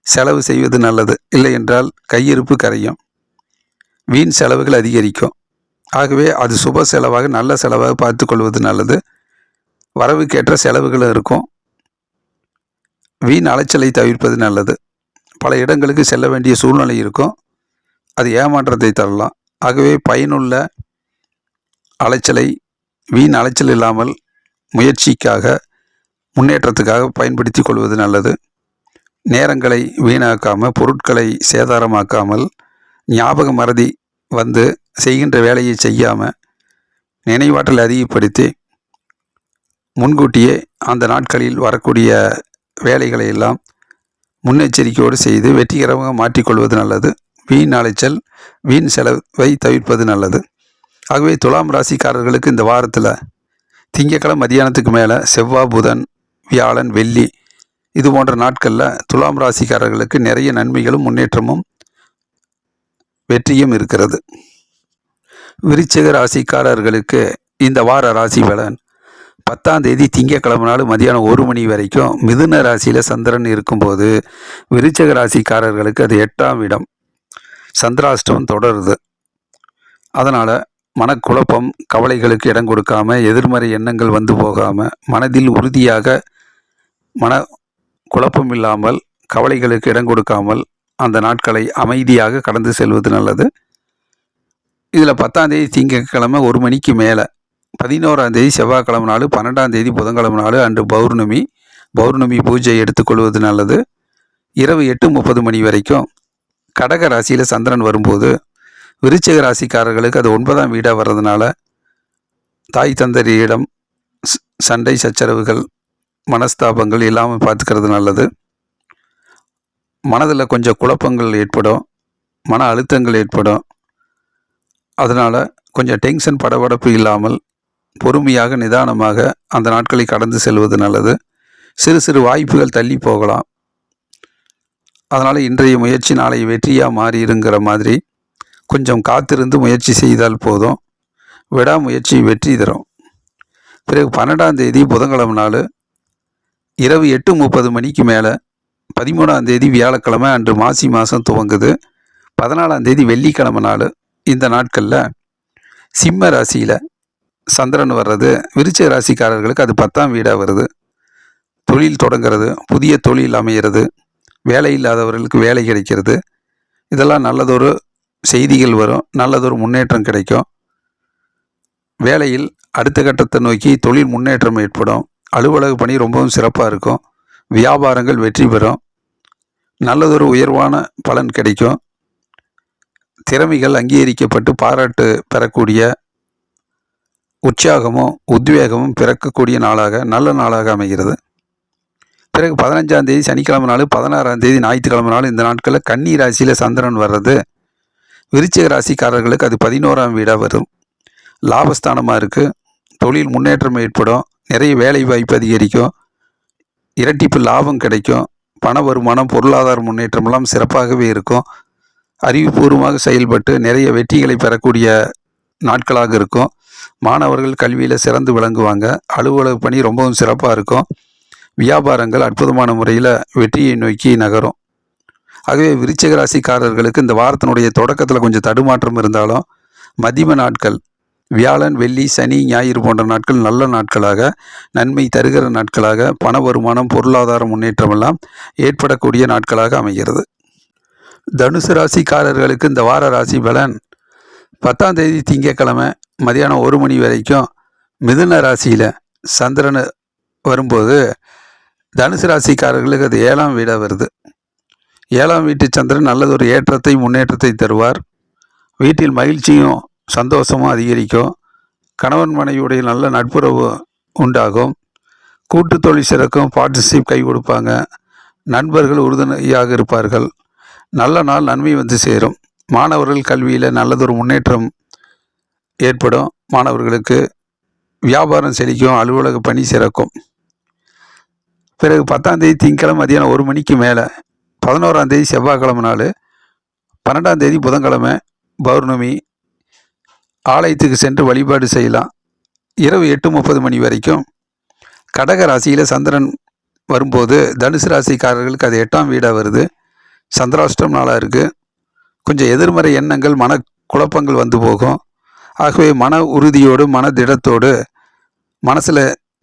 செலவு செய்வது நல்லது. இல்லை என்றால் கையிருப்பு கரையும், வீண் செலவுகள் அதிகரிக்கும். ஆகவே அது சுப செலவாக நல்ல செலவாக பார்த்து கொள்வது நல்லது. வரவுக்கேற்ற செலவுகளும் இருக்கும். வீண் அலைச்சலை தவிர்ப்பது நல்லது. பல இடங்களுக்கு செல்ல வேண்டிய சூழ்நிலை இருக்கும், அது ஏமாற்றத்தை தரலாம். ஆகவே பயனுள்ள அலைச்சலை வீண் அலைச்சல் இல்லாமல் முயற்சிக்காக முன்னேற்றத்துக்காக பயன்படுத்தி கொள்வது நல்லது. நேரங்களை வீணாக்காமல், பொருட்களை சேதாரமாக்காமல், ஞாபக மறதி வந்து செய்கின்ற வேலையை செய்யாமல் நினைவாற்றலை அதிகப்படுத்தி முன்கூட்டியே அந்த நாட்களில் வரக்கூடிய வேலைகளை எல்லாம் முன்னெச்சரிக்கையோடு செய்து வெற்றிகரமாக மாற்றிக்கொள்வது நல்லது. வீண் அலைச்சல், வீண் செலவை தவிர்ப்பது நல்லது. ஆகவே துலாம் ராசிக்காரர்களுக்கு இந்த வாரத்தில் திங்கட்கிழமை மதியானத்துக்கு மேலே செவ்வாய், புதன், வியாழன், வெள்ளி இது போன்ற நாட்களில் துலாம் ராசிக்காரர்களுக்கு நிறைய நன்மைகளும் முன்னேற்றமும் வெற்றியும் இருக்கிறது. விருச்சிக ராசிக்காரர்களுக்கு இந்த வார ராசி பலன் 10ஆம் தேதி திங்கட்கிழமை நாள் மதியானம் 1 மணி வரைக்கும் மிதுன ராசியில் சந்திரன் இருக்கும்போது விருச்சிக ராசிக்காரர்களுக்கு அது 8ஆம் இடம், சந்திராஷ்டமம் தொடருது. அதனால் மனக்குழப்பம், கவலைகளுக்கு இடம் கொடுக்காமல், எதிர்மறை எண்ணங்கள் வந்து போகாமல், மனதில் உறுதியாக மன குழப்பம் இல்லாமல், கவலைகளுக்கு இடம் கொடுக்காமல் அந்த நாட்களை அமைதியாக கடந்து செல்வது நல்லது. இதில் 10ஆம் தேதி திங்கட்கிழமை 1 மணிக்கு மேலே 11ஆம் தேதி செவ்வாய்க்கிழமை நாள், 12ஆம் தேதி புதன்கிழமை நாள் அன்று பௌர்ணமி பூஜை எடுத்துக்கொள்வது நல்லது. இரவு 8:30 மணி வரைக்கும் கடக ராசியில் சந்திரன் வரும்போது விருச்சிக ராசிக்காரர்களுக்கு அது 9ஆம் வீடாக வர்றதுனால தாய் தந்தரியிடம் சண்டை சச்சரவுகள், மனஸ்தாபங்கள் இல்லாமல் பார்த்துக்கிறது நல்லது. மனதில் கொஞ்சம் குழப்பங்கள் ஏற்படும், மன அழுத்தங்கள் ஏற்படும். அதனால் கொஞ்சம் டென்ஷன், படபடப்பு இல்லாமல் பொறுமையாக நிதானமாக அந்த நாட்களை கடந்து செல்வது நல்லது. சிறு சிறு வாய்ப்புகள் தள்ளி போகலாம். அதனால் இன்றைய முயற்சி நாளை வெற்றியாக மாறிடுங்கிற மாதிரி கொஞ்சம் காத்திருந்து முயற்சி செய்தால் போதும். விடாமுயற்சி வெற்றி தரும். பிறகு 12ஆம் தேதி புதன்கிழமை நாள் இரவு 8:30 மணிக்கு மேலே 13ஆம் தேதி வியாழக்கிழமை அன்று மாசி மாதம் துவங்குது. 14ஆம் தேதி வெள்ளிக்கிழமை நாள் இந்த நாட்களில் சிம்ம ராசியில் சந்திரன் வர்றது விருச்சிக ராசிக்காரர்களுக்கு அது 10ஆம் வீடாக வருது. தொழில் தொடங்கிறது, புதிய தொழில் அமைகிறது, வேலை இல்லாதவர்களுக்கு வேலை கிடைக்கிறது, இதெல்லாம் நல்லதொரு செய்திகள் வரும், நல்லதொரு முன்னேற்றம் கிடைக்கும். வேலையில் அடுத்த கட்டத்தை நோக்கி தொழில் முன்னேற்றம் ஏற்படும். அலுவலக பணி ரொம்பவும் சிறப்பாக இருக்கும். வியாபாரங்கள் வெற்றி பெறும். நல்லதொரு உயர்வான பலன் கிடைக்கும். திறமைகள் அங்கீகரிக்கப்பட்டு பாராட்டு பெறக்கூடிய உற்சாகமும் உத்வேகமும் பிறக்கக்கூடிய நாளாக, நல்ல நாளாக அமைகிறது. பிறகு 15ஆம் தேதி சனிக்கிழமை நாள், 16ஆம் தேதி ஞாயிற்றுக்கிழமை நாள் இந்த நாட்களில் கன்னி ராசியில் சந்திரன் வர்றது விருச்சிக ராசிக்காரர்களுக்கு அது 11ஆம் வீடாக வரும். லாபஸ்தானமாக இருக்குது. தொழில் முன்னேற்றம் ஏற்படும். நிறைய வேலை வாய்ப்பு அதிகரிக்கும். இரட்டிப்பு லாபம் கிடைக்கும். பண வருமானம், பொருளாதார முன்னேற்றமெல்லாம் சிறப்பாகவே இருக்கும். அறிவுபூர்வமாக செயல்பட்டு நிறைய வெற்றிகளை பெறக்கூடிய நாட்களாக இருக்கும். மாணவர்கள் கல்வியில் சிறந்து விளங்குவாங்க. அலுவலக பணி ரொம்பவும் சிறப்பாக இருக்கும். வியாபாரங்கள் அற்புதமான முறையில் வெற்றியை நோக்கி நகரும். ஆகவே விருச்சிக ராசிக்காரர்களுக்கு இந்த வாரத்தினுடைய தொடக்கத்தில் கொஞ்சம் தடுமாற்றம் இருந்தாலும் மதிம நாட்கள் வியாழன், வெள்ளி, சனி, ஞாயிறு போன்ற நாட்கள் நல்ல நாட்களாக, நன்மை தருகிற நாட்களாக, பண வருமானம், பொருளாதார முன்னேற்றமெல்லாம் ஏற்படக்கூடிய நாட்களாக அமைகிறது. தனுசு ராசிக்காரர்களுக்கு இந்த வார ராசி பலன் 10ஆம் தேதி திங்கட்கிழமை மதியானம் 1 மணி வரைக்கும் மிதுன ராசியில் சந்திரன் வரும்போது தனுசு ராசிக்காரர்களுக்கு அது 7ஆம் வீடாக வருது. 7ஆம் வீட்டு சந்திரன் நல்லதொரு ஏற்றத்தை, முன்னேற்றத்தை தருவார். வீட்டில் மகிழ்ச்சியும் சந்தோஷமும் அதிகரிக்கும். கணவன் மனைவியுடைய நல்ல நட்புறவு உண்டாகும். கூட்டு தொழில் சிறக்கும். பார்ட்னர்ஷிப் கை கொடுப்பாங்க. நண்பர்கள் உறுதுணையாக இருப்பார்கள். நல்ல நாள் நன்மை வந்து சேரும். மாணவர்கள் கல்வியில் நல்லதொரு முன்னேற்றம் ஏற்படும். மாணவர்களுக்கு வியாபாரம் செழிக்கும். அலுவலக பணி சிறக்கும். பிறகு 10ஆம் தேதி திங்கட்கிழமை மதியானம் 1 மணிக்கு மேலே 11ஆம் தேதி செவ்வாய்க்கிழமை நாள், 12ஆம் தேதி புதன்கிழமை பௌர்ணமி. ஆலயத்துக்கு சென்று வழிபாடு செய்யலாம். இரவு 8:30 மணி வரைக்கும் கடக ராசியில் சந்திரன் வரும்போது தனுசு ராசிக்காரர்களுக்கு அது 8ஆம் வீடாக வருது. சந்திராஷ்டம் நாளாக இருக்குது. கொஞ்சம் எதிர்மறை எண்ணங்கள், மன குழப்பங்கள் வந்து போகும். ஆகவே மன உறுதியோடு மன திடத்தோடு மனசில்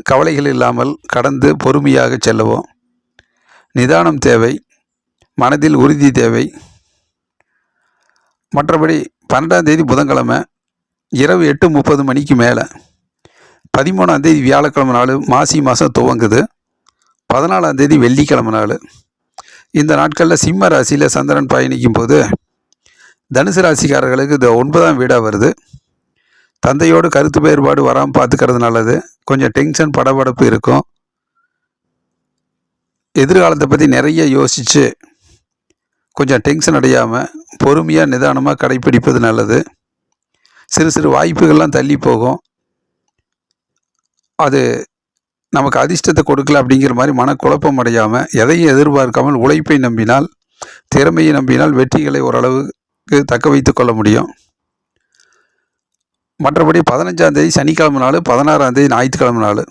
கவலைகள் இல்லாமல் கடந்து பொறுமையாக செல்லவும். நிதானம் தேவை. மனதில் உறுதி தேவை. மற்றபடி 12ஆம் தேதி புதன்கிழமை இரவு 8:30 மணிக்கு மேலே 13ஆம் தேதி வியாழக்கிழமை நாள் மாசி மாதம் துவங்குது. 14ஆம் தேதி வெள்ளிக்கிழமை நாள். இந்த நாட்களில் சிம்ம ராசியில் சந்திரன் பயணிக்கும் போது தனுசு ராசிக்காரர்களுக்கு இது 9ஆம் வீடாக வருது. தந்தையோடு கருத்து வேறுபாடு வராமல் பார்த்துக்கிறது நல்லது. கொஞ்சம் டென்ஷன் படபடப்பு இருக்கும். எதிர்காலத்தை பற்றி நிறைய யோசித்து கொஞ்சம் டென்ஷன் அடையாமல் பொறுமையாக நிதானமாக கடைப்பிடிப்பது நல்லது. சிறு சிறு வாய்ப்புகள்லாம் தள்ளி போகும். அது நமக்கு அதிர்ஷ்டத்தை கொடுக்கல அப்படிங்கிற மாதிரி மனக்குழப்பம் அடையாமல் எதையும் எதிர்பார்க்காமல் உழைப்பை நம்பினால், திறமையை நம்பினால் வெற்றிகளை ஓரளவுக்கு தக்க வைத்து கொள்ள முடியும். மற்றபடி 15ஆம் தேதி சனிக்கிழமை நாள், 16ஆம் தேதி ஞாயிற்றுக்கிழமை நாள்.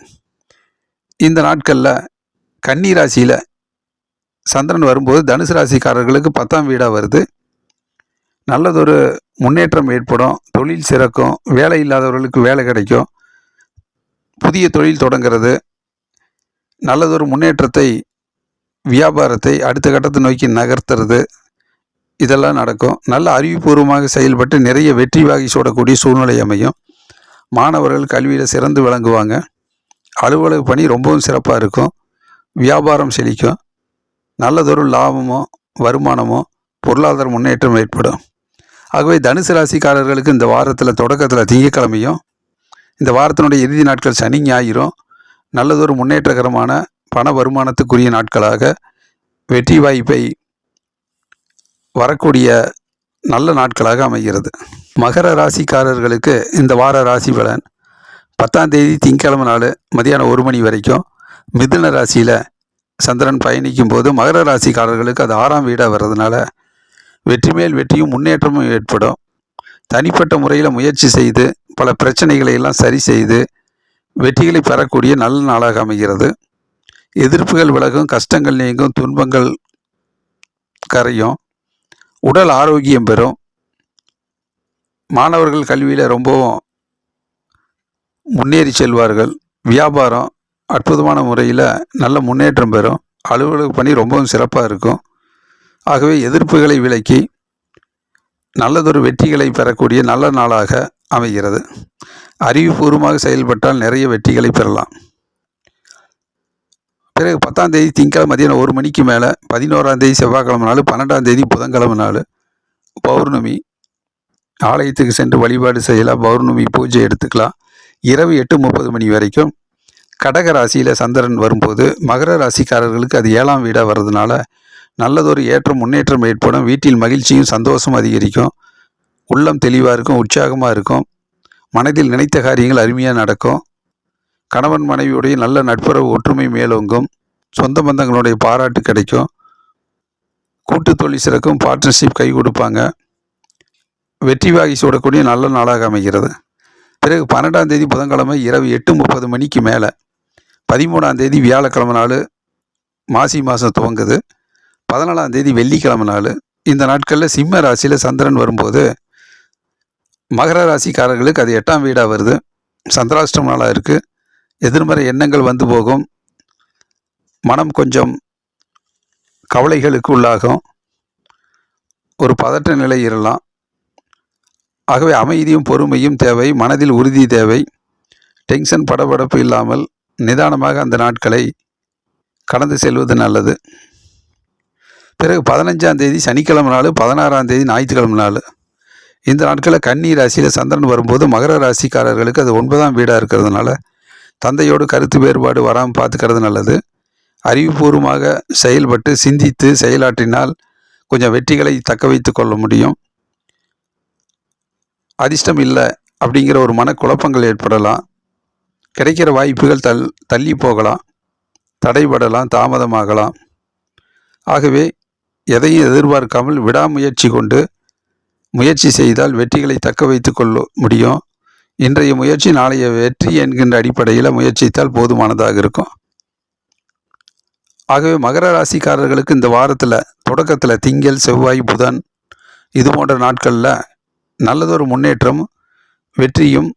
இந்த நாட்களில் கன்னி ராசியில் சந்திரன் வரும்போது தனுசு ராசிக்காரர்களுக்கு 10ஆம் வீடாக வருது. நல்லதொரு முன்னேற்றம் ஏற்படும். தொழில் சிறக்கும். வேலை இல்லாதவர்களுக்கு வேலை கிடைக்கும். புதிய தொழில் தொடங்கிறது. நல்லதொரு முன்னேற்றத்தை, வியாபாரத்தை அடுத்த கட்டத்தை நோக்கி நகர்த்துறது, இதெல்லாம் நடக்கும். நல்ல அறிவுபூர்வமாக செயல்பட்டு நிறைய வெற்றி வாகி சூடக்கூடிய சூழ்நிலை அமையும். மாணவர்கள் கல்வியில் சிறந்து விளங்குவாங்க. அலுவலக பணி ரொம்பவும் சிறப்பாக இருக்கும். வியாபாரம் செழிக்கும். நல்லதொரு லாபமோ வருமானமோ பொருளாதார முன்னேற்றம் ஏற்படும். ஆகவே தனுசு ராசிக்காரர்களுக்கு இந்த வாரத்தில் தொடக்கத்தில் திங்கட்கிழமையும், இந்த வாரத்தினுடைய இறுதி நாட்கள் சனி ஞாயிறும் நல்லதொரு முன்னேற்றகரமான பண வருமானத்துக்குரிய நாட்களாக, வெற்றி வாய்ப்பை வரக்கூடிய நல்ல நாட்களாக அமைகிறது. மகர ராசிக்காரர்களுக்கு இந்த வார ராசி பலன் 10ஆம் தேதி திங்கட்கிழமை நாள் மதியானம் 1 மணி வரைக்கும் மிதுன ராசியில் சந்திரன் பயணிக்கும் போது மகர ராசிக்காரர்களுக்கு அது 6ஆம் வீடாக வர்றதுனால வெற்றி மேல் வெற்றியும் முன்னேற்றமும் ஏற்படும். தனிப்பட்ட முறையில் முயற்சி செய்து பல பிரச்சனைகளை எல்லாம் சரி செய்து வெற்றிகளை பெறக்கூடிய நல்ல நாளாக அமைகிறது. எதிர்ப்புகள் விலகும். கஷ்டங்கள் நீங்கும். துன்பங்கள் கரையும். உடல் ஆரோக்கியம் பெறும். மாணவர்கள் கல்வியில் ரொம்பவும் முன்னேறி செல்வார்கள். வியாபாரம் அற்புதமான முறையில் நல்ல முன்னேற்றம் பெறும். அலுவலக பணி ரொம்பவும் சிறப்பாக இருக்கும். ஆகவே எதிர்ப்புகளை விலக்கி நல்லதொரு வெற்றிகளை பெறக்கூடிய நல்ல நாளாக அமைகிறது. அறிவுபூர்வமாக செயல்பட்டால் நிறைய வெற்றிகளை பெறலாம். பிறகு 10ஆம் தேதி திங்கட்கிழமை மதியானம் 1 மணிக்கு மேலே 11ஆம் தேதி செவ்வாய்க்கிழமை நாள், 12ஆம் தேதி புதன்கிழமை நாள் பௌர்ணமி. ஆலயத்துக்கு சென்று வழிபாடு செய்யலாம். பௌர்ணமி பூஜை எடுத்துக்கலாம். இரவு 8:30 மணி வரைக்கும் கடக ராசியில் சந்திரன் வரும்போது மகர ராசிக்காரர்களுக்கு அது 7ஆம் வீடாக வர்றதுனால நல்லதொரு ஏற்றம் முன்னேற்றம் ஏற்படும். வீட்டில் மகிழ்ச்சியும் சந்தோஷமும் அதிகரிக்கும். உள்ளம் தெளிவாக இருக்கும். உற்சாகமாக இருக்கும். மனதில் நினைத்த காரியங்கள் அருமையாக நடக்கும். கணவன் மனைவியுடைய நல்ல நட்புறவு ஒற்றுமை மேலோங்கும். சொந்த பந்தங்களுடைய பாராட்டு கிடைக்கும். கூட்டு தொழில் சிறக்கும். பார்ட்னர்ஷிப் கை கொடுப்பாங்க. வெற்றி வாகி சூடக்கூடிய நல்ல நாளாக அமைகிறது. பிறகு 12ஆம் தேதி புதன்கிழமை இரவு 8:30 மணிக்கு மேலே 13ஆம் தேதி வியாழக்கிழமை நாள் மாசி மாதம் துவங்குது. 14ஆம் தேதி வெள்ளிக்கிழமை நாள். இந்த நாட்களில் சிம்ம ராசியில் சந்திரன் வரும்போது மகர ராசிக்காரர்களுக்கு அது 8ஆம் வீடாக வருது. சந்திராஷ்டம் நாளாக இருக்குது. எதிர்மறை எண்ணங்கள் வந்து போகும். மனம் கொஞ்சம் கவலைகளுக்கு உள்ளாகும். ஒரு பதற்ற நிலை இருக்கலாம். ஆகவே அமைதியும் பொறுமையும் தேவை. மனதில் உறுதி தேவை. டென்ஷன் படபடப்பு இல்லாமல் நிதானமாக அந்த நாட்களை கடந்து செல்வது நல்லது. பிறகு 15ஆம் தேதி சனிக்கிழமை நாள், 16ஆம் தேதி ஞாயிற்றுக்கிழமை நாள். இந்த நாட்களில் கன்னி ராசியில் சந்திரன் வரும்போது மகர ராசிக்காரர்களுக்கு அது 9ஆம் வீடாக இருக்கிறதுனால தந்தையோடு கருத்து வேறுபாடு வராமல் பார்த்துக்கிறது நல்லது. அறிவுபூர்வமாக செயல்பட்டு சிந்தித்து செயலாற்றினால் கொஞ்சம் வெற்றிகளை தக்க வைத்து கொள்ள முடியும். அதிர்ஷ்டம் இல்லை அப்படிங்கிற ஒரு மனக்குழப்பங்கள் ஏற்படலாம். கிடைக்கிற வாய்ப்புகள் தள்ளி போகலாம், தடைபடலாம், தாமதமாகலாம். ஆகவே எதையும் எதிர்பார்க்காமல் விடாமுயற்சி கொண்டு முயற்சி செய்தால் வெற்றிகளை தக்க வைத்து கொள்ள முடியும். இன்றைய முயற்சி நாளைய வெற்றி என்கின்ற அடிப்படையில் முயற்சித்தால் போதுமானதாக இருக்கும். ஆகவே மகர ராசிக்காரர்களுக்கு இந்த வாரத்தில் தொடக்கத்தில் திங்கள், செவ்வாய், புதன் இது போன்ற நாட்களில் நல்லதொரு முன்னேற்றம், வெற்றியும்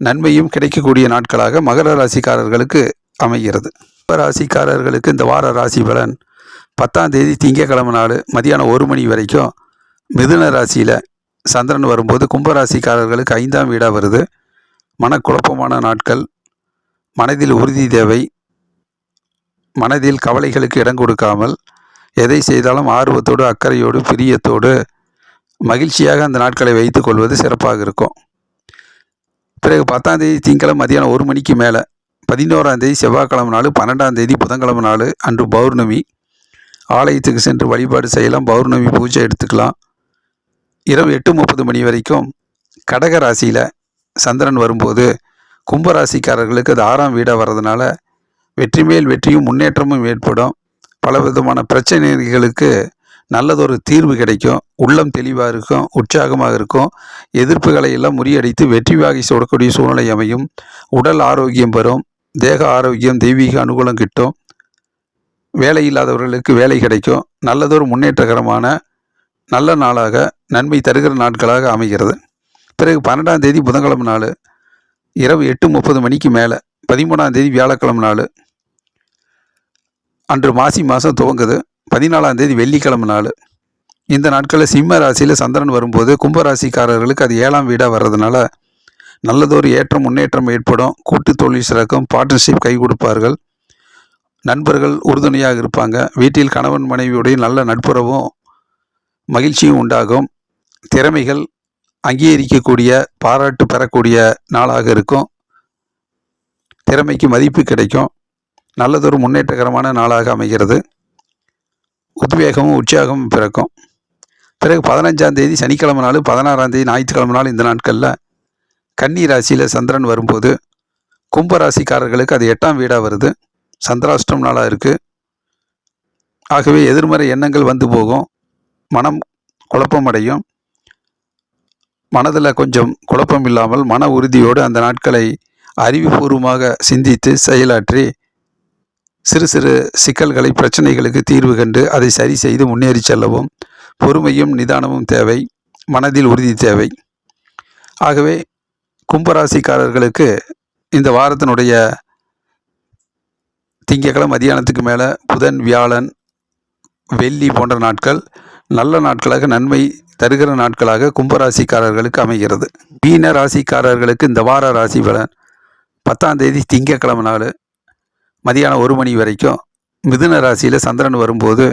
நன்மையும் கிடைக்கக்கூடிய நாட்களாக மகர ராசிக்காரர்களுக்கு அமைகிறது. ராசிக்காரர்களுக்கு இந்த வார ராசி பலன் 10ஆம் தேதி திங்கக்கிழமை நாள் மதியானம் 1 மணி வரைக்கும் மிதுன ராசியில் சந்திரன் வரும்போது கும்பராசிக்காரர்களுக்கு 5ஆம் வீடாக வருது. மனக்குழப்பமான நாட்கள், மனதில் உறுதி தேவை. மனதில் கவலைகளுக்கு இடம் கொடுக்காமல் எதை செய்தாலும் ஆர்வத்தோடு, அக்கறையோடு, பிரியத்தோடு, மகிழ்ச்சியாக அந்த நாட்களை வைத்து கொள்வது சிறப்பாக இருக்கும். பிறகு 10ஆம் தேதி திங்கக்கிழமை மதியானம் 1 மணிக்கு மேலே 11ஆம் தேதி செவ்வாய்க்கிழமை நாள், 12ஆம் தேதி புதன்கிழமை நாள் அன்று பௌர்ணமி. ஆலயத்துக்கு சென்று வழிபாடு செய்யலாம், பௌர்ணமி பூஜை எடுத்துக்கலாம். இரவு 8:30 மணி வரைக்கும் கடக ராசியில் சந்திரன் வரும்போது கும்பராசிக்காரர்களுக்கு அது 6ஆம் வீடாக வர்றதுனால வெற்றி மேல் வெற்றியும் முன்னேற்றமும் ஏற்படும். பலவிதமான பிரச்சனைகளுக்கு நல்லதொரு தீர்வு கிடைக்கும். உள்ளம் தெளிவாக இருக்கும், உற்சாகமாக இருக்கும். எதிர்ப்புகளை எல்லாம் முறியடித்து வெற்றி வாகை சூடக்கூடிய சூழ்நிலை அமையும். உடல் ஆரோக்கியம் பெறும், தேக ஆரோக்கியம், தெய்வீக அனுகூலம் கிட்டும். வேலை இல்லாதவர்களுக்கு வேலை கிடைக்கும். நல்லதொரு முன்னேற்றகரமான நல்ல நாளாக, நன்மை தருகிற நாட்களாக அமைகிறது. பிறகு 12ஆம் தேதி புதன்கிழமை நாள் இரவு 8:30 மணிக்கு மேலே 13ஆம் தேதி வியாழக்கிழமை நாள் அன்று மாசி மாதம் துவங்குது. 14ஆம் தேதி வெள்ளிக்கிழமை நாள். இந்த நாட்களில் சிம்ம ராசியில் சந்திரன் வரும்போது கும்பராசிக்காரர்களுக்கு அது 7ஆம் வீடாக வர்றதுனால நல்லதொரு ஏற்றம், முன்னேற்றம் ஏற்படும். கூட்டு தொழில் சிறக்கும், பார்ட்னர்ஷிப் கை கொடுப்பார்கள். நண்பர்கள் உறுதுணையாக இருப்பாங்க. வீட்டில் கணவன் மனைவியுடைய நல்ல நட்புறவும் மகிழ்ச்சியும் உண்டாகும். திறமைகள் அங்கீகரிக்கக்கூடிய, பாராட்டு பெறக்கூடிய நாளாக இருக்கும். திறமைக்கு மதிப்பு கிடைக்கும். நல்லதொரு முன்னேற்றகரமான நாளாக அமைகிறது. உத்வேகமும் உற்சாகமும் பிறக்கும். பிறகு 15ஆம் தேதி சனிக்கிழமை நாள், 16ஆம் தேதி ஞாயிற்றுக்கிழமை நாள் இந்த நாட்களில் கன்னி ராசியில் சந்திரன் வரும்போது கும்பராசிக்காரர்களுக்கு அது 8ஆம் வீடாக வருது. சந்திராஷ்டம் நாளாக இருக்குது. ஆகவே எதிர்மறை எண்ணங்கள் வந்து போகும். மனம் குழப்பமடையும். மனதில் கொஞ்சம் குழப்பம் இல்லாமல் மன உறுதியோடு அந்த நாட்களை அறிவுபூர்வமாக சிந்தித்து செயலாற்றி சிறு சிறு சிக்கல்களை, பிரச்சனைகளுக்கு தீர்வு கண்டு அதை சரி செய்து முன்னேறி செல்லவும் பொறுமையும் நிதானமும் தேவை. மனதில் உறுதி தேவை. ஆகவே கும்பராசிக்காரர்களுக்கு இந்த வாரத்தினுடைய திங்கட்கிழமை மதியானத்துக்கு மேலே புதன், வியாழன், வெள்ளி போன்ற நாட்கள் நல்ல நாட்களாக, நன்மை தருகிற நாட்களாக கும்பராசிக்காரர்களுக்கு அமைகிறது. மீன ராசிக்காரர்களுக்கு இந்த வார ராசி பலன் 10ஆம் தேதி திங்கட்கிழமை நாள் மதியானம் 1 மணி வரைக்கும் மிதுன ராசியில் சந்திரன் வரும்போது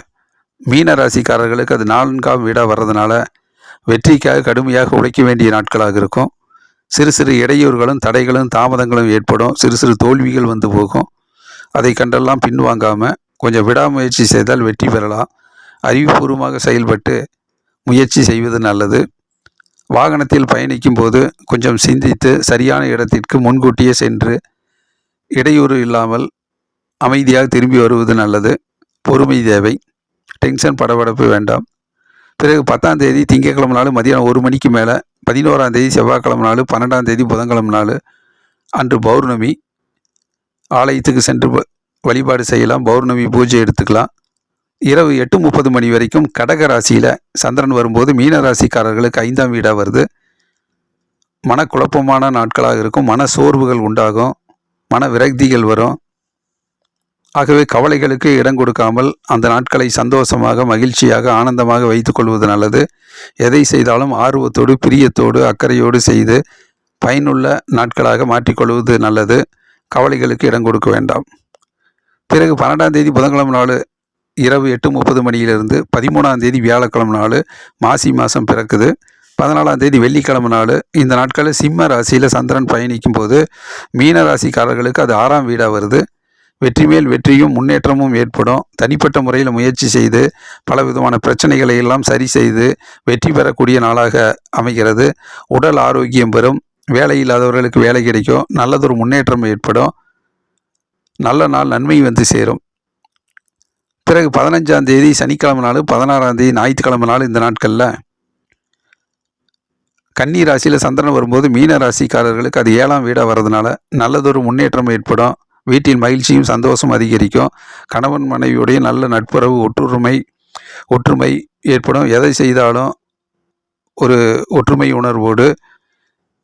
மீன ராசிக்காரர்களுக்கு அது 4ஆம் வீடாக வர்றதுனால வெற்றிக்காக கடுமையாக உழைக்க வேண்டிய நாட்களாக இருக்கும். சிறு சிறு இடையூறுகளும், தடைகளும், தாமதங்களும் ஏற்படும். சிறு சிறு தோல்விகள் வந்து போகும். அதை கண்டெல்லாம் பின்வாங்காமல் கொஞ்சம் விடாமுயற்சி செய்தால் வெற்றி பெறலாம். அறிவுபூர்வமாக செயல்பட்டு முயற்சி செய்வது நல்லது. வாகனத்தில் பயணிக்கும் போது கொஞ்சம் சிந்தித்து சரியான இடத்திற்கு முன்கூட்டியே சென்று இடையூறு இல்லாமல் அமைதியாக திரும்பி வருவது நல்லது. பொறுமை தேவை. டென்ஷன், படபடப்பு வேண்டாம். பிறகு 10ஆம் தேதி திங்கட்கிழமை நாள் மதியானம் 1 மணிக்கு மேலே 11ஆம் தேதி செவ்வாய்க்கிழமை நாள், 12ஆம் தேதி புதன்கிழமை நாள் அன்று பௌர்ணமி. ஆலயத்துக்கு சென்று வழிபாடு செய்யலாம், பௌர்ணமி பூஜை எடுத்துக்கலாம். இரவு 8:30 மணி வரைக்கும் கடக ராசியில் சந்திரன் வரும்போது மீன ராசிக்காரர்களுக்கு 5ஆம் வீடாக வருது. மனக்குழப்பமான நாட்களாக இருக்கும். மன சோர்வுகள் உண்டாகும். மன விரக்திகள் வரும். ஆகவே கவலைகளுக்கு இடம் கொடுக்காமல் அந்த நாட்களை சந்தோஷமாக, மகிழ்ச்சியாக, ஆனந்தமாக வைத்துக்கொள்வது நல்லது. எதை செய்தாலும் ஆர்வத்தோடு, பிரியத்தோடு, அக்கறையோடு செய்து பயனுள்ள நாட்களாக மாற்றிக்கொள்வது நல்லது. கவலைகளுக்கு இடம் கொடுக்க வேண்டாம். பிறகு 12ஆம் தேதி புதன்கிழமை நாள் இரவு 8:30 மணியிலிருந்து 13ஆம் தேதி வியாழக்கிழமை நாள் மாசி மாதம் பிறக்குது. 14ஆம் தேதி வெள்ளிக்கிழமை நாள். இந்த நாட்களில் சிம்ம ராசியில் சந்திரன் பயணிக்கும் போது மீன ராசிக்காரர்களுக்கு அது 6ஆம் வீடாக வருது. வெற்றி மேல் வெற்றியும் முன்னேற்றமும் ஏற்படும். தனிப்பட்ட முறையில் முயற்சி செய்து பலவிதமான பிரச்சனைகளை எல்லாம் சரி செய்து வெற்றி பெறக்கூடிய நாளாக அமைகிறது. உடல் ஆரோக்கியம் பெறும். வேலை இல்லாதவர்களுக்கு வேலை கிடைக்கும். நல்லதொரு முன்னேற்றம் ஏற்படும். நல்ல நாள், நன்மை வந்து சேரும். பிறகு 15ஆம் தேதி சனிக்கிழமை நாள், 16ஆம் தேதி ஞாயிற்றுக்கிழமை நாள். இந்த நாட்களில் கன்னி ராசியில் சந்திரன் வரும்போது மீன ராசிக்காரர்களுக்கு அது 7ஆம் வீடாக வர்றதுனால நல்லதொரு முன்னேற்றம் ஏற்படும். வீட்டில் மகிழ்ச்சியும் சந்தோஷம் அதிகரிக்கும். கணவன் மனைவியுடைய நல்ல நட்புறவு, ஒற்றுமை ஏற்படும். எதை செய்தாலும் ஒரு ஒற்றுமை உணர்வோடு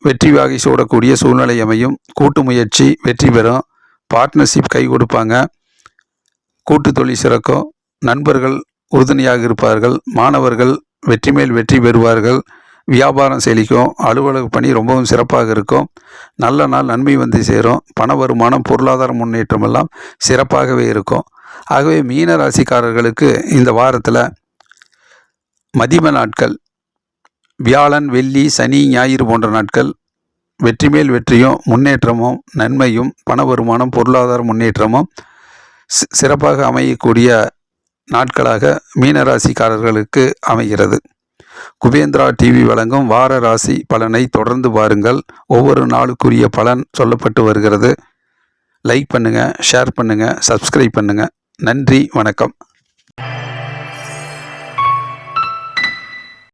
வெற்றி வாகை சூடக்கூடிய சூழ்நிலை அமையும். கூட்டு முயற்சி வெற்றி பெறும். பார்ட்னர்ஷிப் கை கொடுப்பாங்க. கூட்டு தொழில் சிறக்கும். நண்பர்கள் உறுதுணையாக இருப்பார்கள். மாணவர்கள் வெற்றி மேல் வெற்றி பெறுவார்கள். வியாபாரம் செழிக்கும். அலுவலக பணி ரொம்பவும் சிறப்பாக இருக்கும். நல்ல நாள், நன்மை வந்து சேரும். பண வருமானம், பொருளாதார முன்னேற்றம் எல்லாம் சிறப்பாகவே இருக்கும். ஆகவே மீன ராசிக்காரர்களுக்கு இந்த வாரத்தில் மதிம நாட்கள் வியாழன், வெள்ளி, சனி, ஞாயிறு போன்ற நாட்கள் வெற்றி மேல் வெற்றியும் முன்னேற்றமும் நன்மையும் பண வருமானம், பொருளாதார முன்னேற்றமும் சிறப்பாக அமையக்கூடிய நாட்களாக மீனராசிக்காரர்களுக்கு அமைகிறது. குபேந்திரா டிவி வழங்கும் வார ராசி பலனை தொடர்ந்து பாருங்கள். ஒவ்வொரு நாளுக்குரிய பலன் சொல்லப்பட்டு வருகிறது. லைக் பண்ணுங்கள், ஷேர் பண்ணுங்கள், சப்ஸ்கிரைப் பண்ணுங்கள். நன்றி, வணக்கம்.